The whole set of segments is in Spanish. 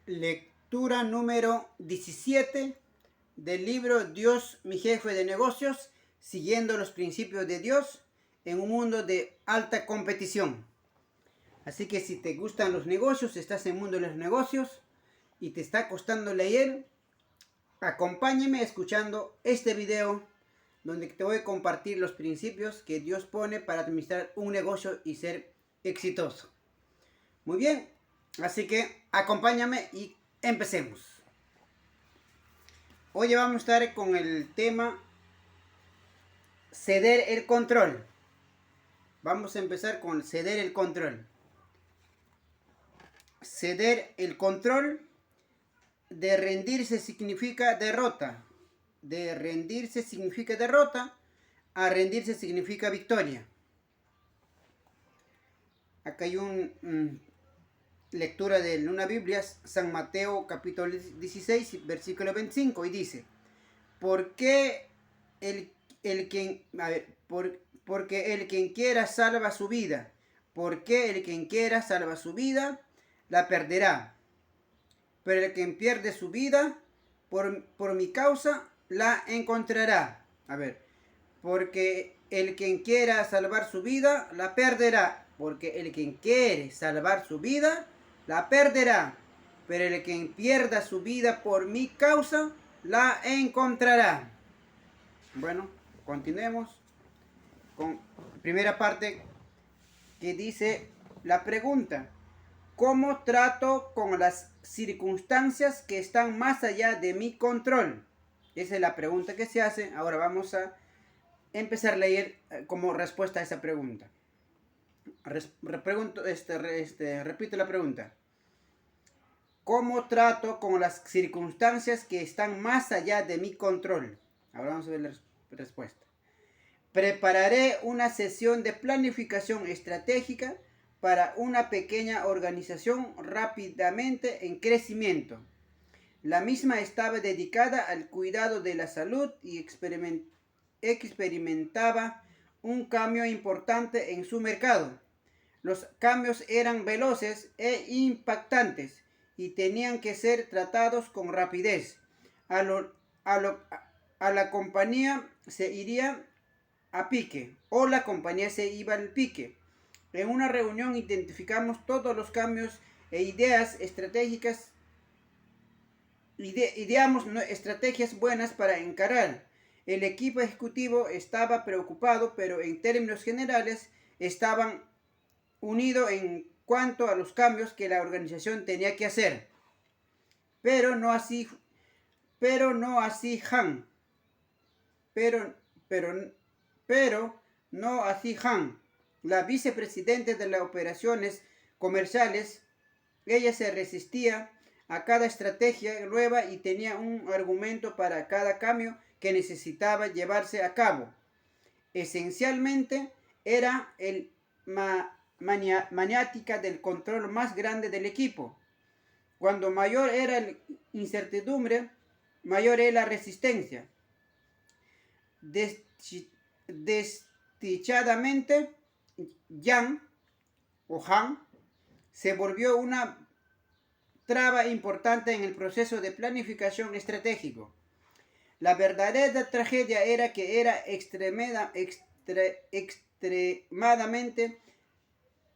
Lectura número 17 del libro Dios, mi jefe de negocios, siguiendo los principios de Dios en un mundo de alta competición. Así que si te gustan los negocios, estás en el mundo de los negocios y te está costando leer, acompáñame escuchando este video donde te voy a compartir los principios que Dios pone para administrar un negocio y ser exitoso. Muy bien, así que acompáñame y empecemos. Hoy vamos a estar con el tema ceder el control. Vamos a empezar con ceder el control. Ceder el control. De rendirse significa derrota. De rendirse significa derrota. A rendirse significa victoria. Acá hay una lectura de una Biblia, San Mateo capítulo 16, versículo 25, y dice: porque el quien quiera salva su vida, porque el quien quiera salva su vida, la perderá. Pero el quien pierde su vida, por mi causa, la encontrará. Porque el quien quiera salvar su vida, la perderá. Porque el quien quiere salvar su vida, la perderá. Pero el quien pierda su vida por mi causa, la encontrará. Bueno, continuemos con la primera parte que dice la pregunta: ¿cómo trato con las circunstancias que están más allá de mi control? Esa es la pregunta que se hace. Ahora vamos a empezar a leer como respuesta a esa pregunta. Repito la pregunta. ¿Cómo trato con las circunstancias que están más allá de mi control? Ahora vamos a ver la respuesta. Prepararé una sesión de planificación estratégica para una pequeña organización rápidamente en crecimiento. La misma estaba dedicada al cuidado de la salud y experimentaba un cambio importante en su mercado. Los cambios eran veloces e impactantes y tenían que ser tratados con rapidez. A la compañía se iría a pique, o la compañía se iba al pique. En una reunión identificamos todos los cambios e ideas estratégicas. Ideamos estrategias buenas para encarar. El equipo ejecutivo estaba preocupado, pero en términos generales estaban unidos en cuanto a los cambios que la organización tenía que hacer. Pero no así Han. Pero no así Han, la vicepresidenta de las operaciones comerciales. Ella se resistía a cada estrategia nueva y tenía un argumento para cada cambio que necesitaba llevarse a cabo. Esencialmente era el maniática del control más grande del equipo. Cuando mayor era la incertidumbre, mayor era la resistencia. Desdichadamente, Han se volvió una traba importante en el proceso de planificación estratégico. La verdadera tragedia era que era extremadamente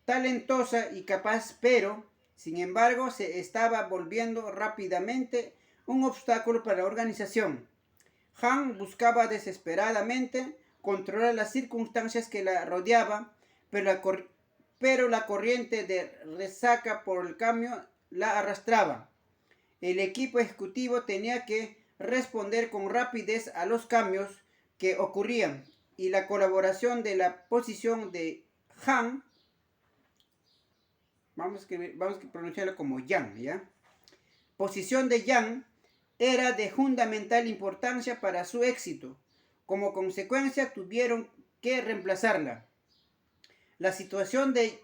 talentosa y capaz, pero, sin embargo, se estaba volviendo rápidamente un obstáculo para la organización. Han buscaba desesperadamente controlar las circunstancias que la rodeaban, pero la corriente de resaca por el cambio la arrastraba. El equipo ejecutivo tenía que responder con rapidez a los cambios que ocurrían, y la colaboración de la posición de Han, vamos a pronunciarlo como Yang, ¿ya? Posición de Yang era de fundamental importancia para su éxito. Como consecuencia, tuvieron que reemplazarla. La situación de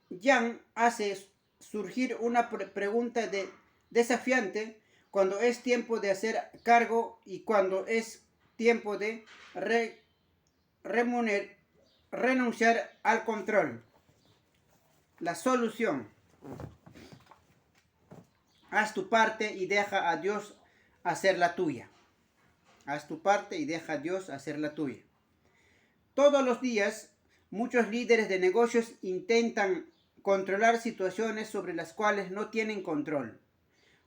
Yang hace surgir una pregunta desafiante: cuando es tiempo de hacer cargo y cuando es tiempo de renunciar al control. La solución. haz tu parte y deja a Dios hacer la tuya. Haz tu parte y deja a Dios hacer la tuya. Todos los días, muchos líderes de negocios intentan controlar situaciones sobre las cuales no tienen control.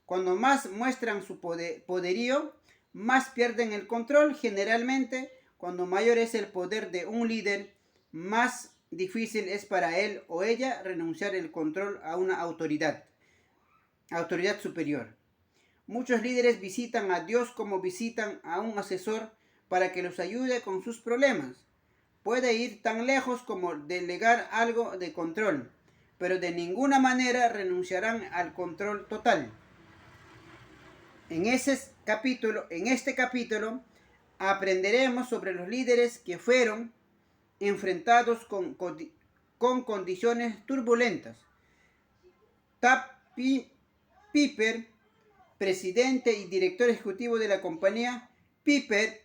Cuando más muestran su poderío, más pierden el control. Generalmente, cuando mayor es el poder de un líder, más difícil es para él o ella renunciar el control a una autoridad superior. Muchos líderes visitan a Dios como visitan a un asesor para que los ayude con sus problemas. Puede ir tan lejos como delegar algo de control, pero de ninguna manera renunciarán al control total. En este capítulo aprenderemos sobre los líderes que fueron enfrentados con condiciones turbulentas. Tab Piper, presidente y director ejecutivo de la compañía Piper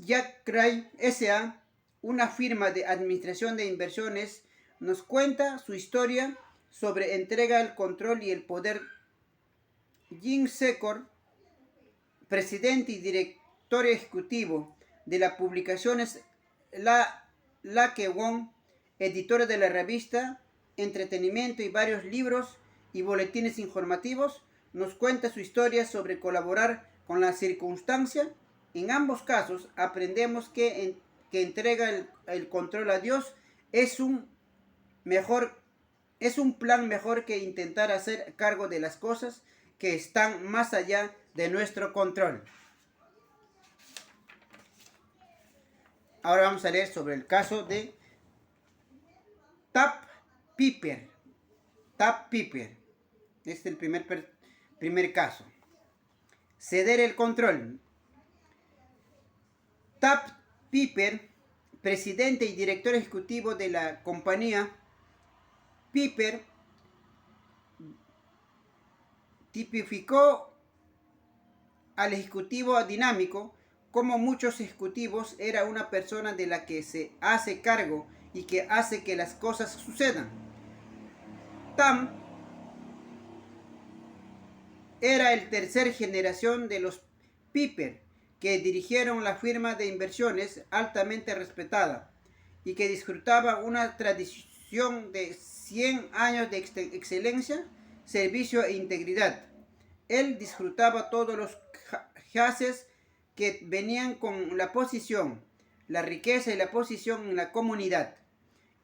Jaffray S.A., una firma de administración de inversiones, nos cuenta su historia sobre entrega el control y el poder. Jim Secor, presidente y director ejecutivo de las publicaciones Lake One, editora de la revista Entretenimiento y varios libros y boletines informativos, nos cuenta su historia sobre colaborar con la circunstancia. En ambos casos aprendemos que entrega el control a Dios es un plan mejor que intentar hacer cargo de las cosas que están más allá de nuestro control. Ahora vamos a leer sobre el caso de Tab Piper. Este es el primer caso. Ceder el control. Tab Piper, presidente y director ejecutivo de la compañía Piper, tipificó al ejecutivo dinámico. Como muchos ejecutivos, era una persona de la que se hace cargo y que hace que las cosas sucedan. Tam era el tercer generación de los Piper, que dirigieron la firma de inversiones altamente respetada y que disfrutaba una tradición de 100 años de excelencia, servicio e integridad. Él disfrutaba todos los jaces que venían con la posición, la riqueza y la posición en la comunidad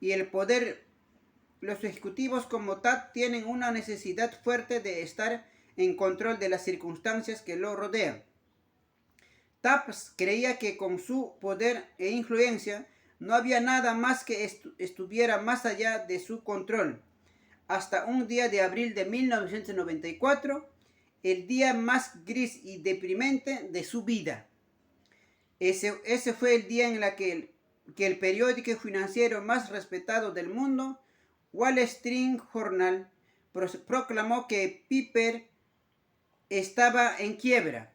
y el poder. Los ejecutivos como Tad tienen una necesidad fuerte de estar en control de las circunstancias que lo rodean. Taps creía que con su poder e influencia no había nada más que estuviera más allá de su control. Hasta un día de abril de 1994, el día más gris y deprimente de su vida. Ese fue el día en el que el periódico financiero más respetado del mundo, Wall Street Journal, proclamó que Piper estaba en quiebra.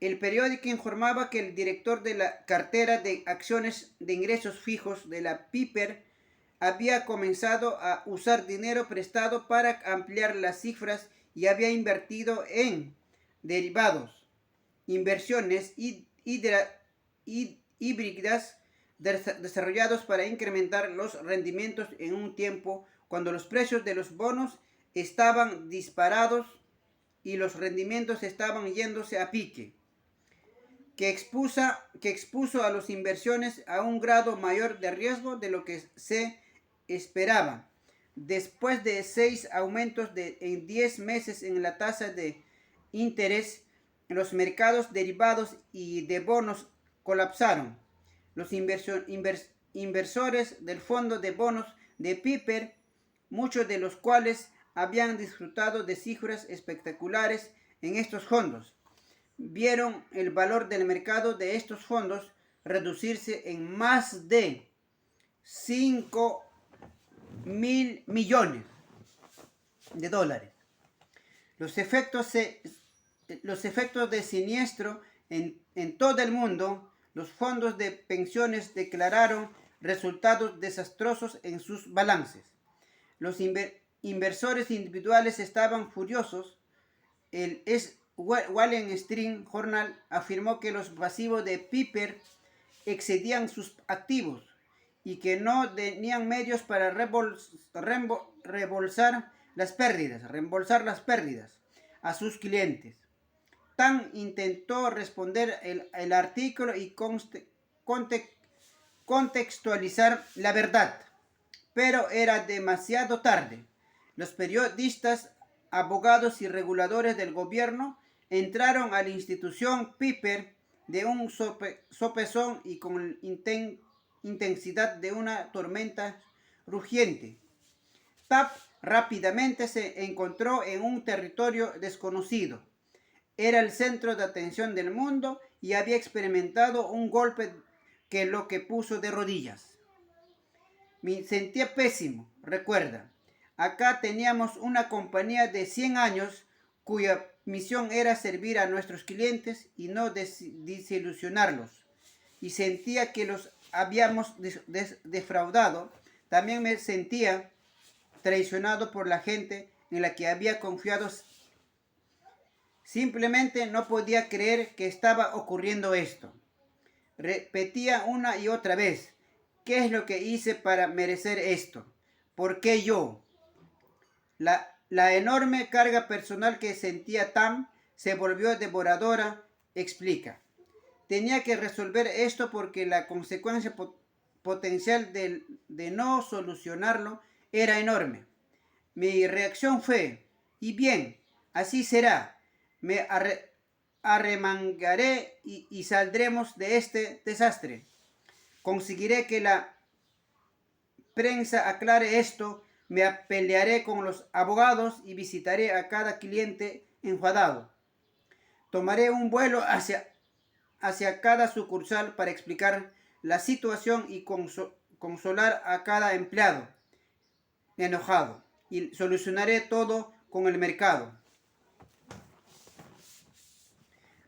El periódico informaba que el director de la cartera de acciones de ingresos fijos de la Piper había comenzado a usar dinero prestado para ampliar las cifras y había invertido en derivados, inversiones híbridas desarrollados para incrementar los rendimientos en un tiempo cuando los precios de los bonos estaban disparados y los rendimientos estaban yéndose a pique, que expuso a las inversiones a un grado mayor de riesgo de lo que se esperaba. Después de 6 aumentos en 10 meses en la tasa de interés, los mercados derivados y de bonos colapsaron. Los inversores del fondo de bonos de Piper, muchos de los cuales habían disfrutado de cifras espectaculares en estos fondos, vieron el valor del mercado de estos fondos reducirse en más de 5.000 millones de dólares. Los efectos de siniestro en todo el mundo. Los fondos de pensiones declararon resultados desastrosos en sus balances. Los inversores individuales estaban furiosos. El Wall Street Journal afirmó que los pasivos de Piper excedían sus activos y que no tenían medios para reembolsar las pérdidas a sus clientes. Tan intentó responder el artículo y contextualizar la verdad, pero era demasiado tarde. Los periodistas, abogados y reguladores del gobierno entraron a la institución Piper de un sopesón y con intensidad de una tormenta rugiente. TAP rápidamente se encontró en un territorio desconocido. Era el centro de atención del mundo y había experimentado un golpe que lo que puso de rodillas. Me sentía pésimo, recuerda. Acá teníamos una compañía de 100 años cuya misión era servir a nuestros clientes y no desilusionarlos. Y sentía que los habíamos defraudado. También me sentía traicionado por la gente en la que había confiado. Simplemente no podía creer que estaba ocurriendo esto. Repetía una y otra vez, ¿qué es lo que hice para merecer esto? ¿Por qué yo? La enorme carga personal que sentía Tam se volvió devoradora, explica. Tenía que resolver esto porque la consecuencia potencial de no solucionarlo era enorme. Mi reacción fue, y bien, así será, me arremangaré y saldremos de este desastre. Conseguiré que la prensa aclare esto, me pelearé con los abogados y visitaré a cada cliente enfadado. Tomaré un vuelo hacia cada sucursal para explicar la situación y consolar a cada empleado enojado. Y solucionaré todo con el mercado.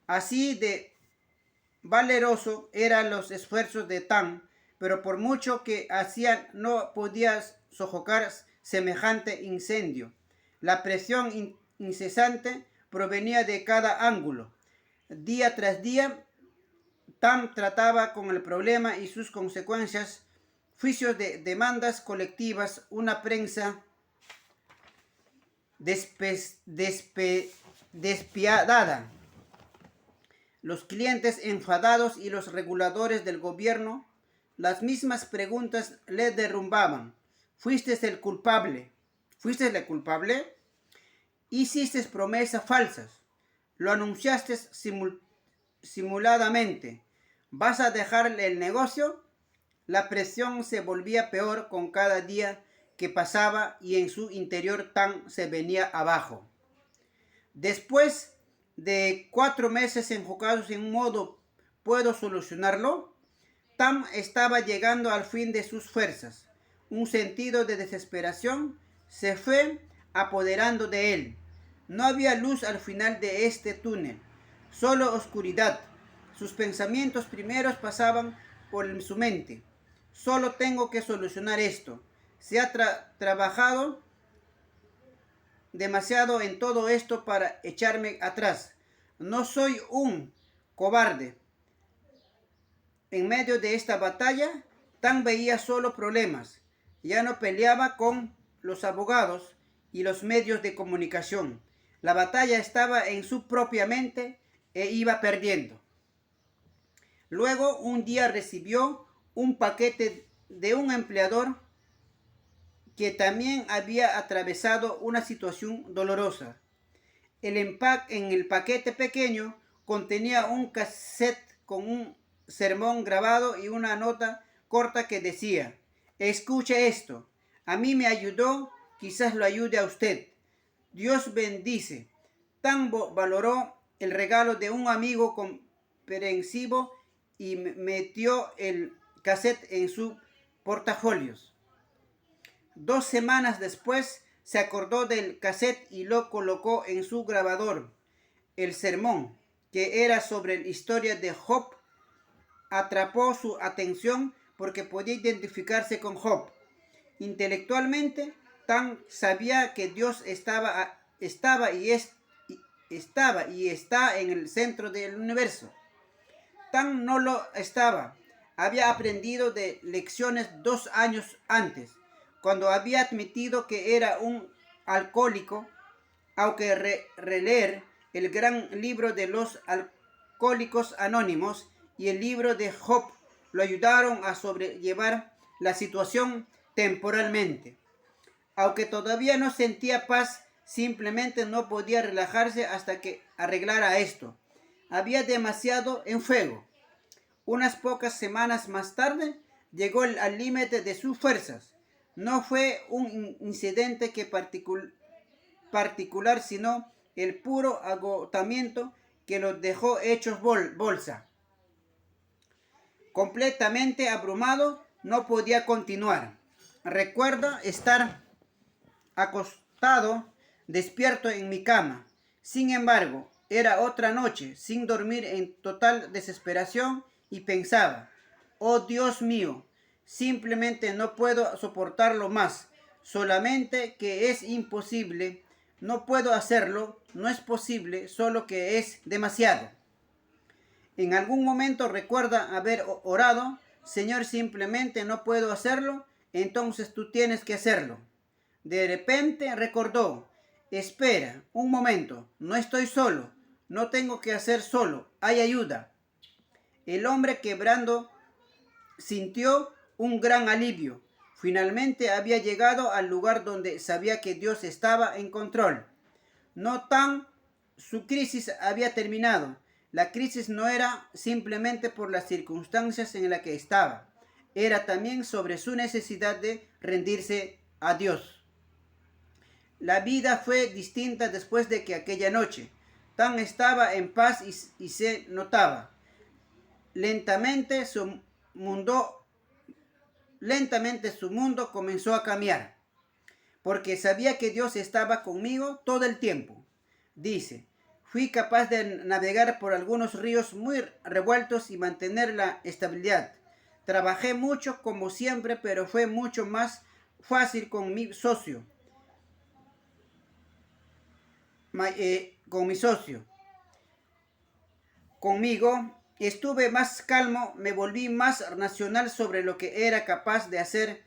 Así de valeroso eran los esfuerzos de Tam, pero por mucho que hacían no podía sofocar semejante incendio. La presión incesante provenía de cada ángulo. Día tras día, Tam trataba con el problema y sus consecuencias, juicios de demandas colectivas, una prensa despiadada, los clientes enfadados y los reguladores del gobierno. Las mismas preguntas le derrumbaban. ¿Fuiste el culpable? ¿Fuiste el culpable? Hiciste promesas falsas. Lo anunciaste simuladamente. ¿Vas a dejar el negocio? La presión se volvía peor con cada día que pasaba y en su interior Tam se venía abajo. Después de 4 meses enfocados en un modo ¿puedo solucionarlo? Tam estaba llegando al fin de sus fuerzas. Un sentido de desesperación se fue apoderando de él. No había luz al final de este túnel, solo oscuridad. Sus pensamientos primeros pasaban por su mente. Solo tengo que solucionar esto. Se ha trabajado demasiado en todo esto para echarme atrás. No soy un cobarde. En medio de esta batalla, Tam veía solo problemas. Ya no peleaba con los abogados y los medios de comunicación. La batalla estaba en su propia mente e iba perdiendo. Luego, un día recibió un paquete de un empleador que también había atravesado una situación dolorosa. En el paquete pequeño contenía un cassette con un sermón grabado y una nota corta que decía: escuche esto, a mí me ayudó, quizás lo ayude a usted. Dios bendice. Tam valoró el regalo de un amigo comprensivo y metió el cassette en su portafolios. 2 semanas después se acordó del cassette y lo colocó en su grabador. El sermón, que era sobre la historia de Job, atrapó su atención porque podía identificarse con Job. Intelectualmente, Tan sabía que Dios estaba y está en el centro del universo. Tan no lo estaba. Había aprendido de lecciones 2 años antes, cuando había admitido que era un alcohólico, aunque releer el gran libro de los alcohólicos anónimos y el libro de Job lo ayudaron a sobrellevar la situación temporalmente. Aunque todavía no sentía paz, simplemente no podía relajarse hasta que arreglara esto. Había demasiado en fuego. Unas pocas semanas más tarde, llegó al límite de sus fuerzas. No fue un incidente particular, sino el puro agotamiento que los dejó hechos bolsa. Completamente abrumado, no podía continuar. Recuerdo estar acostado, despierto en mi cama. Sin embargo, era otra noche, sin dormir, en total desesperación, y pensaba: oh Dios mío, simplemente no puedo soportarlo más. Solamente que es imposible. No puedo hacerlo, no es posible, solo que es demasiado. En algún momento recuerda haber orado: Señor, simplemente no puedo hacerlo, entonces tú tienes que hacerlo. De repente recordó: espera un momento, no estoy solo, no tengo que hacer solo, hay ayuda. El hombre quebrando sintió un gran alivio. Finalmente había llegado al lugar donde sabía que Dios estaba en control. No tan su crisis había terminado. La crisis no era simplemente por las circunstancias en las que estaba, era también sobre su necesidad de rendirse a Dios. La vida fue distinta después de que aquella noche. Tan estaba en paz y se notaba. Lentamente su mundo comenzó a cambiar, porque sabía que Dios estaba conmigo todo el tiempo. Dice: fui capaz de navegar por algunos ríos muy revueltos y mantener la estabilidad. Trabajé mucho como siempre, pero fue mucho más fácil con mi socio. Conmigo estuve más calmo, me volví más racional sobre lo que era capaz de hacer.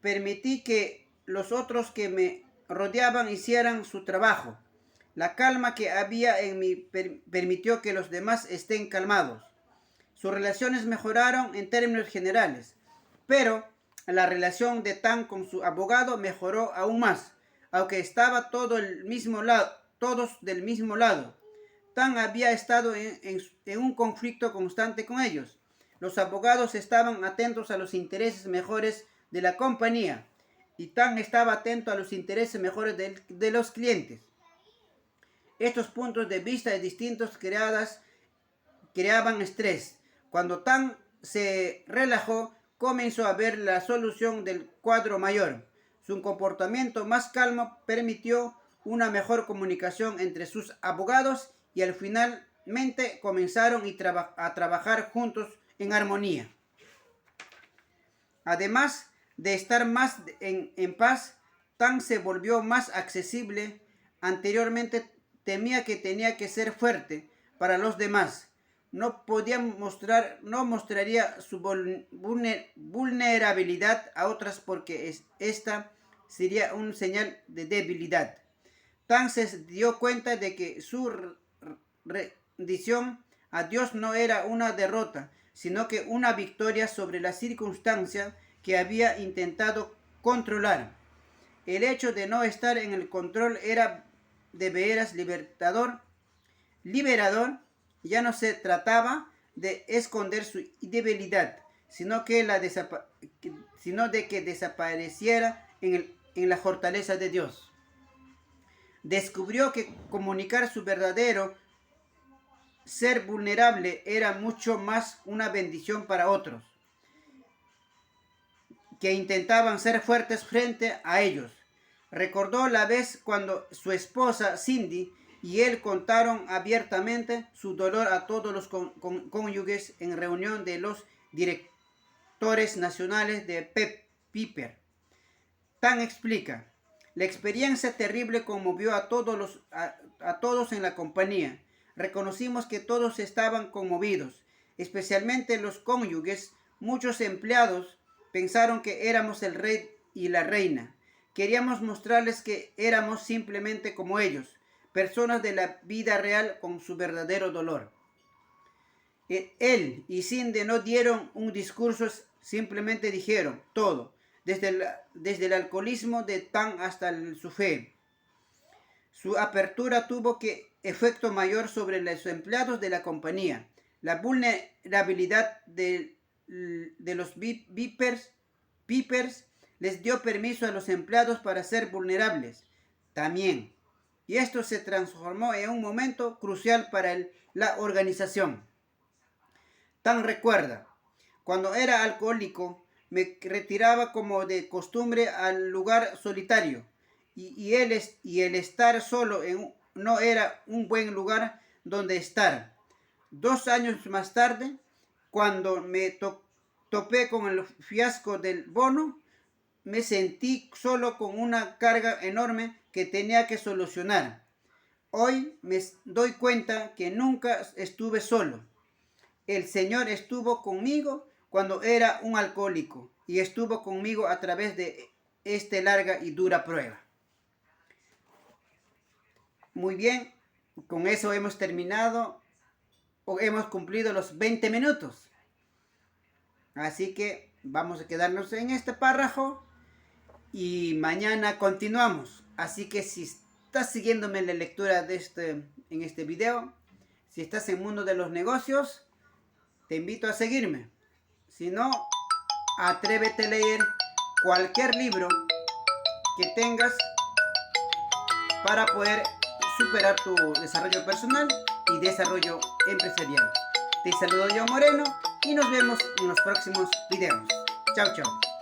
Permití que los otros que me rodeaban hicieran su trabajo. La calma que había en mí permitió que los demás estén calmados. Sus relaciones mejoraron en términos generales, pero la relación de Tan con su abogado mejoró aún más, aunque estaba todos del mismo lado. Tan había estado en un conflicto constante con ellos. Los abogados estaban atentos a los intereses mejores de la compañía, y Tan estaba atento a los intereses mejores de los clientes. Estos puntos de vista distintos creaban estrés. Cuando Tan se relajó, comenzó a ver la solución del cuadro mayor. Su comportamiento más calmo permitió una mejor comunicación entre sus abogados y al finalmente comenzaron a trabajar juntos en armonía. Además de estar más en paz, Tan se volvió más accesible. Anteriormente temía que tenía que ser fuerte para los demás. No mostraría su vulnerabilidad a otras porque esta sería un señal de debilidad. Tan se dio cuenta de que su rendición a Dios no era una derrota, sino que una victoria sobre la circunstancia que había intentado controlar. El hecho de no estar en el control era de veras liberador. Ya no se trataba de esconder su debilidad, sino de que desapareciera en la fortaleza de Dios. Descubrió que comunicar su verdadero ser vulnerable era mucho más una bendición para otros, que intentaban ser fuertes frente a ellos. Recordó la vez cuando su esposa Cindy y él contaron abiertamente su dolor a todos los cónyuges en reunión de los directores nacionales de Piper. Tan explica. La experiencia terrible conmovió a todos en la compañía. Reconocimos que todos estaban conmovidos, especialmente los cónyuges. Muchos empleados pensaron que éramos el rey y la reina. Queríamos mostrarles que éramos simplemente como ellos, personas de la vida real con su verdadero dolor. Él y Cindy no dieron un discurso, simplemente dijeron todo, desde el alcoholismo de Tan hasta su fe. Su apertura tuvo efecto mayor sobre los empleados de la compañía. La vulnerabilidad de los Vipers les dio permiso a los empleados para ser vulnerables también. Y esto se transformó en un momento crucial para la organización. Tan recuerda, cuando era alcohólico, me retiraba como de costumbre al lugar solitario. Y el estar solo no era un buen lugar donde estar. 2 años más tarde, cuando me topé con el fiasco del bono, me sentí solo con una carga enorme que tenía que solucionar. Hoy me doy cuenta que nunca estuve solo. El Señor estuvo conmigo cuando era un alcohólico y estuvo conmigo a través de esta larga y dura prueba. Muy bien, con eso hemos terminado o hemos cumplido los 20 minutos. Así que vamos a quedarnos en este párrafo y mañana continuamos. Así que si estás siguiéndome en la lectura en este video, si estás en el mundo de los negocios, te invito a seguirme. Si no, atrévete a leer cualquier libro que tengas para poder superar tu desarrollo personal y desarrollo empresarial. Te saludo yo, Moreno, y nos vemos en los próximos videos. Chao, chao.